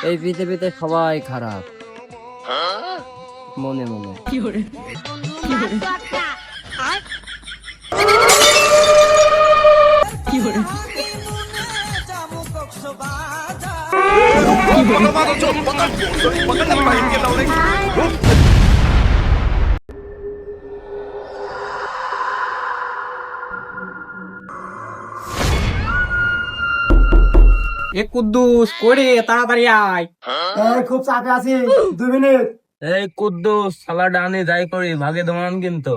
এই পৃথিবীতে সবাই খারাপ মনে মনে। এ কুদ্দুস করে তাড়াতাড়ি আয়। খুব চাপে আছি, 2 মিনিট। এই কুদ্দুস শালা ডানে যাই করি ভাগে দমান কিন্তু।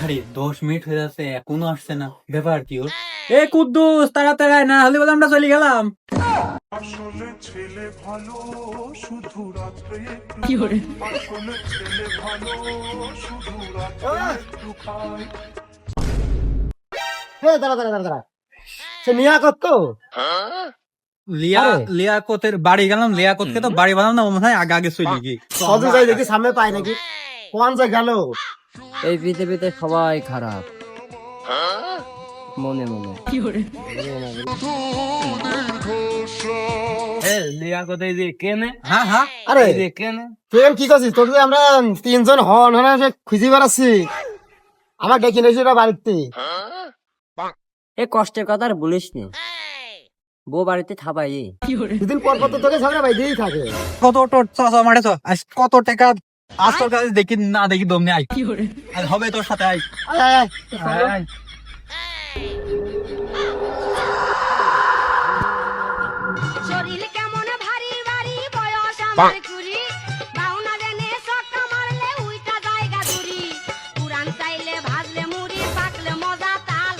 আরে 10 মিনিট হয়ে যাচ্ছে এখনো আসছে না, ব্যাপার কি ওর? এ কুদ্দুস তাড়াতাড়ি আয়, না হলে বলে আমরা চলে গেলাম। আসলে ছেলে ভালো শুধু রাত্রে কি করে? আসলে ছেলে ভালো শুধু রাত্রে একটু খায়। দাঁড়া দাঁড়া দাঁড়া দাঁড়া, সে নিয়াকত তো? লিয়াকতের বাড়ি গেলাম, লিয়াকতকে তো বাড়ি বানাম না, ও মনে হয় আগে আগে চলে গিয়ে সবই যাই দেখি সামনে পাই নাকি, কোন যে গেল? এই পৃথিবীতে সবাই খারাপ মনে মনে। লিয়াকতে যে কেনে, হ্যাঁ হ্যাঁ। আরে এই যে কেনে তুই কি করছিস? তোর যে আমরা 3জন হন হন খুঁজি বেড়াচ্ছি, আমার ডেকে নিয়েছি ওরা বাড়িতে। এ কষ্টের কথা আর বলিস নি, বউ বাড়িতে থাবাই। 2 দিন পর পর তো তোকে ঝগড়া ভাই দিয়েই থাকে। কত তোর চাচা মারে তো আজ কত টাকা, আজ তোর কাছে দেখি না দেখি দমনে আই, আজ হবে তোর সাথে আই। আয়, আয়, আয়। আয়, আয়। শরীর কেমন ভারী ভারী বয়স আমার কুড়ি বাউনা দেনে সক্কা মারলে উইটা জায়গা দূরি পুরান চাইলে ভাজলে মুড়ি পাকলে মজা তাল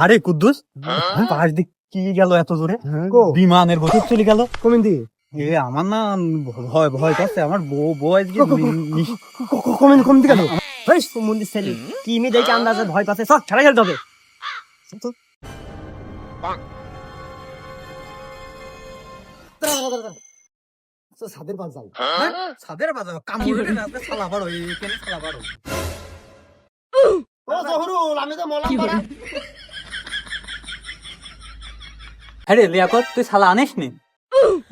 আরে কুদ্দুস, পাশ দিক কি গেল এত জোরে? কো? বিমানের গতি চলে গেল। কমিন দি এ আমার না ভয় ভয় করছে, আমার বউ বউ আজকে কমিন দি কেন? ওই সুমন্দির ছেলে কি মি দেখে আন্দাজে ভয় পাচ্ছে, সব ছেড়ে খেলতে হবে। দাঁড়া, দাঁড়া, দাঁড়া। তো ছাদের পাশ যাই। সাদের বাজার কামড়ে না আপনি শালা বাড়ো, এই কেন শালা বাড়ো? ও জহরুল, আমি তো মলাম পাড়া। আরে লিয়াকত তুই শালা আনিস নি?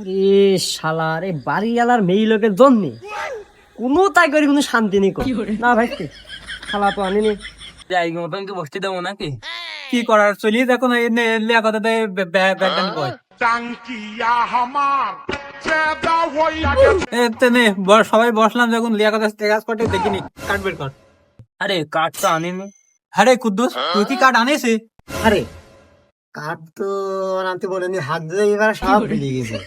রে শালা রে, বাড়িওয়ালার মেয়ে লোকের জন্য কোনো তাই করে কোনো শান্তি নেই না ভাই। শালা তো আনিনি, যাই মতন কি বসতে দেবো নাকি? কি করার, চলিয়ে দেখো না। লিয়াকত ব্যাগদান কয় টাঙ্কিয়া হামার চেদা হইয়া গেছে। সবাই বসলাম যখন, লিয়াকত কাজ করতে দেখিনি, কাট বের কর। আরে কাঠ তো আনিনি। আরে কুদ্দুস তুই কি কাঠ আনিস? আরে কাঠ তো আনতে বলেনি, হাত দিয়ে এবার সব ভুলে গেছে।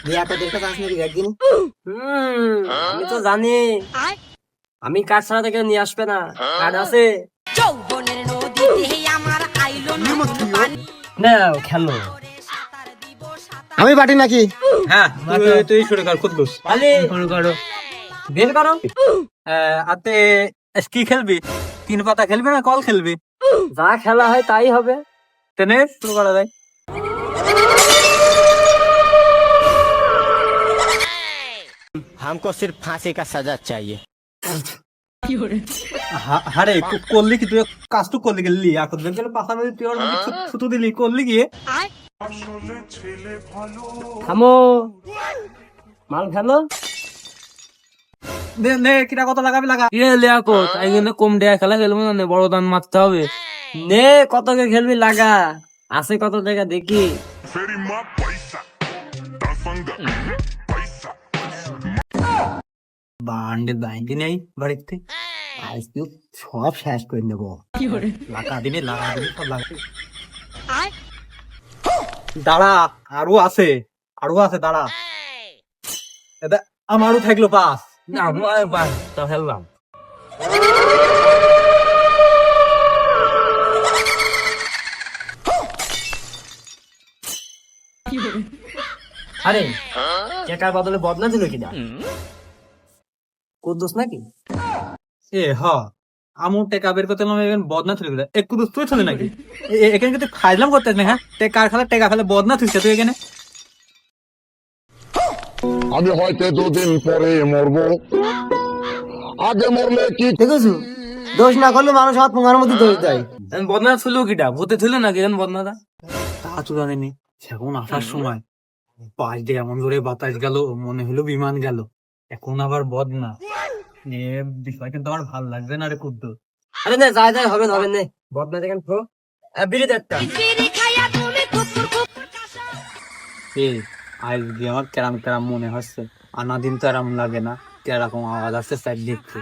দিয়া তো দেখতে চাস নাকি একদিন? আমি তো জানি আমি কাঠ ছাড়া থেকে নিয়ে আসবে না, কাঠ আছে। যৌবনের নদীতে আমার আইলো নতুন পানি নাও খেলো। সাঁতার দিব সাঁতার আমি পাটি নাকি? হ্যাঁ তুই শুরু কর কুদ্দুস। আলে শুরু করো, বের করো। আতে কি খেলবি? 3 পাতা খেলবি না কল খেলবি? যা খেলা হয় তাই হবে। তেনে শুরু করা যায়। हमको सिर्फ फांसी का सजा चाहिए। আরে করলি কি তুই? কাজটু করলি গেলি এখন গেল পাশা নদী, তুই ওর মধ্যে থুতু দিলি, করলি গিয়ে? আসলে ছেলে ভালো থামো, মাল খেলো। নে কিরা কত লাগাবি লাগা। ইয়ে লিয়াকো, তাই কিন্তু কম দেয়া খেলা খেলবো না, বড় দান মারতে হবে। নে কত কে খেলবি লাগা, আছে কত টাকা দেখি। ফেরি মা পয়সা তার সঙ্গে পয়সা বান্ডে দাইন্দি নেই বাড়িতে, আজ তুই সব শেষ করে নেবো। লাগা দিবি সব লাগা। দাঁড়া, আরো আছে দাঁড়া। এটা আমারও থাকলো পাস। না একবার তো খেললাম। আরে টাকার বদলে বদনা দিল কিনা, কুদ্দুস নাকি? এ হ আমু টেকা বের করতে বদনা তুলে গেলে একটু তুই চলে নাকি? এখানে কিন্তু খাইলাম করতে না। হ্যাঁ টেকা খেলে বদনা তুলছে তুই এখানে। আমি হয়তো 2 দিন পরে মরবো, দেখেছো দোষ না করলে মানুষ হাত পোঙার মধ্যে দোষ দেয়। বদনা ছিল কিটা ভূতে ছিল নাকি বদনাটা? তা তো জানিনি। এখন আসার সময় পাশ দিয়ে এমন জোরে বাতাস গেল, মনে হলো বিমান গেল। এখন আবার বদনা, এ বিষয় কিন্তু আমার ভাল লাগছে না রে কুদ্দুস। আরে না যাই যাই হবে হবে না, বদনা দেখেন ফো বিড়ি একটা বিড়ি খাইয়া তুমি কুকুর কুকুর কাশো। আজকে আমার কেরাম কেরাম মনে হচ্ছে, আনা দিন তো এরম লাগে না, এরকম আওয়াজ আসছে সাইড দেখতে।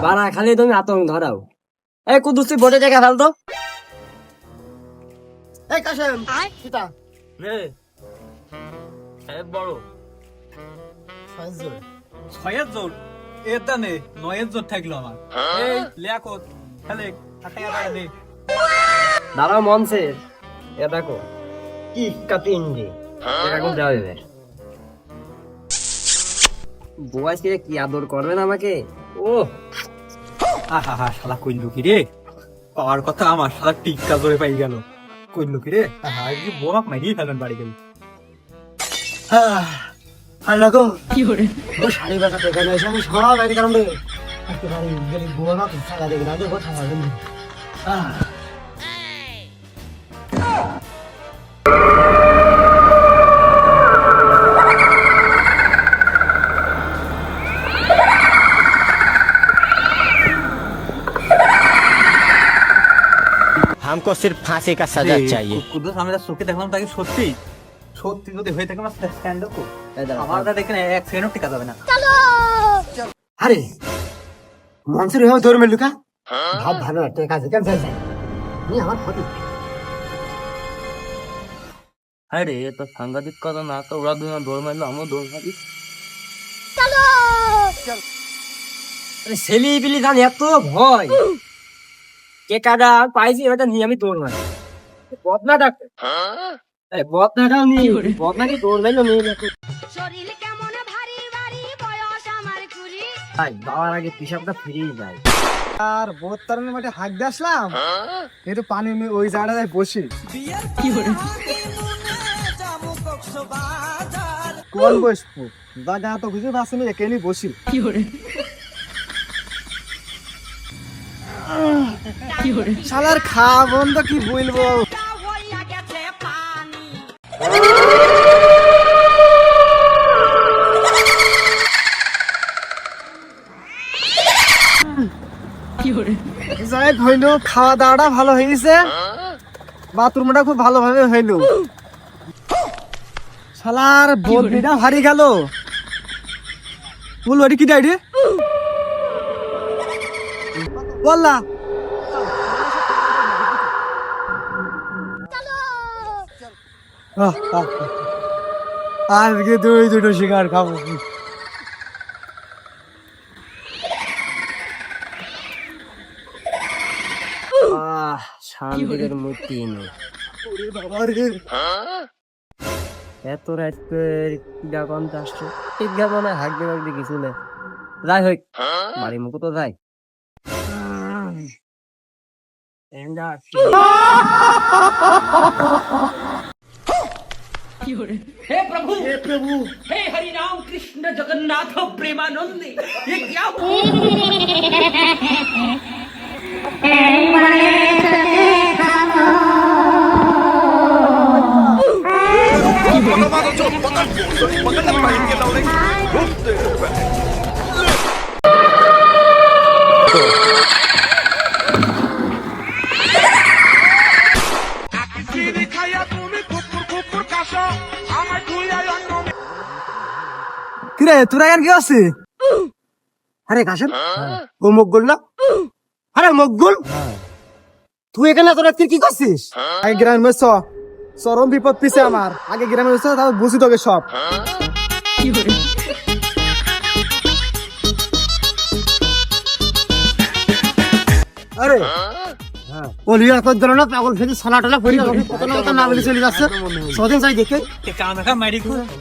বাড়া খালি তুমি আতঙ্ক ধরাও। এই কুদ্দুস তুই বোটে জায়গা ফেল তো। এই কাশেম আয়। কিটা বড় ছয়ের জোর এটা নে, নয়ের জোর থাকলো আমার। এই লিয়াকত খেলে হাঁটাইয়া দাঁড়া দে। দাঁড়াও মনসে, এ দেখো কি কাটিন্ডি এরকম দেওয়া যাবে। বয়স কি আদর করবেন আমাকে? ও আহা হা, শালা কইলো কি রে, পাওয়ার কথা আমার, শালা টিক্কা জোরে পাই গেল। কইলো কি রে, আহা কি বোমাক মাইরি ফেলেন বাড়ি গেল। আর লাগো কি করে ও শাড়ি বাঁকা থেকে এসে আমি সব বাইরে কারণ একেবারে গেলে গোয়া না সালা দেখে না কথা বলেন। हमको सिर्फ फांसी का सजा चाहिए। কুদ্দুস আমি তার চোখে দেখলাম তাকে সত্যি সত্যি যদি হয়ে থাকে আমার স্ট্যান্ড আপ আমার দেখে এক সেকেন্ডও টিকা যাবে না। আরে মনসুর হয়ে ধরে মেলু কা ভাব ভালো ঠিক আছে কেন যাই যাই নি আমার ক্ষতি। আরে তো সাংঘাতিক কথা না, তো ওরা দুজন দৌড় মারলো আমিও দৌড় মারি। আরে ছেলি পিলি জান এত ভয় কে কাটা পাইছি ওটা নিয়ে আমি দৌড় মারি। বদনা ডাক্তার বদনাটাও নিয়ে বদনাকে দৌড় মারলো নিয়ে শরীর কেমন ভারী ভারী বয়স আমার কুড়ি। ভাই যাওয়ার আগে পিসাবটা ফিরিয়ে যায়। আর বহুত তারনে মাঠে হাঁক দিয়ে আসলাম একটু পানি নিয়ে ওই জায়গাটায় বসি কোন বসবো জায়গা তো কিছু আসেনি এখানে বসি শালার খাওয়া বন্ধ কি বলবো। তা হইয়া গেছে পানি। যাই হইলো খাওয়া দাওয়াটা ভালো হয়েছে, বাথরুমটা খুব ভালোভাবে হইলো। শালার বদনিটা হারি গেল বল ওটি কি ডাইরে বললা আজকে দুই দুটো শিকার খাবো। শান্তির মূর্তি নেই এত রাত কিডা কন্ত আসছে ঠিক গেল না হাঁকবে হাঁকবে কিছু না। যাই হোক বাড়ি মুখো তো যাই। বিড়ি খাইয়া তুমি কুকুর কুকুর কাশো, আমায় ধুইয়া অন্য কিরে তোরা কেন কি আছে? আরে কাশেম ও মকগুল না? আরে মকগুল তুই এখানে তোরা কি করছিস? আগে গ্রামে চরম বিপদ পিছে আমার, আগে গ্রামে তারপর বুঝি তোকে সব। আরে ওলি এখন দিল না পাগল ফেলে সালাটালা পড়ি কত না কত না বলে চলে যাচ্ছে সদিন যাই দেখে কামে মারি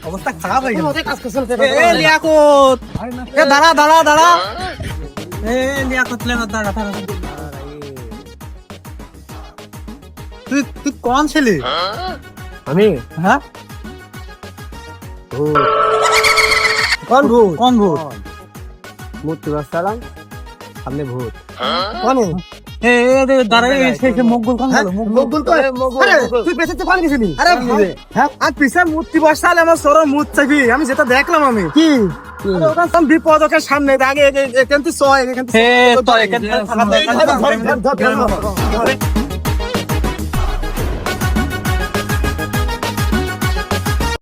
অবস্থা খারাপ হয়ে গেল। কাজ করছে এ লিয়াকত, এ দাঁড়া দাঁড়া দাঁড়া এ লিয়াকত লেনা দাঁড়া দাঁড়া। তুই তুই কোন ছেলে? আমি হ্যাঁ কোন ভূত কোন ভূত? মূর্তি বসালাম সামনে ভূত কোনে মকবুল কোন হ্যাঁ, মকবুল তো আরে তুই পেছনে তো পানি গেছিলি আরে ভাই, হ্যাঁ আর পিছে মূর্তি বসালে আমার সরম মুত চাবি আমি যেটা দেখলাম আমি কি আরে ওখানে সব বিপদকের সামনে আগে এখান থেকে এখান থেকে এখান থেকে ধর, ধর, ধর, ধর, ধর, ধর, ধর।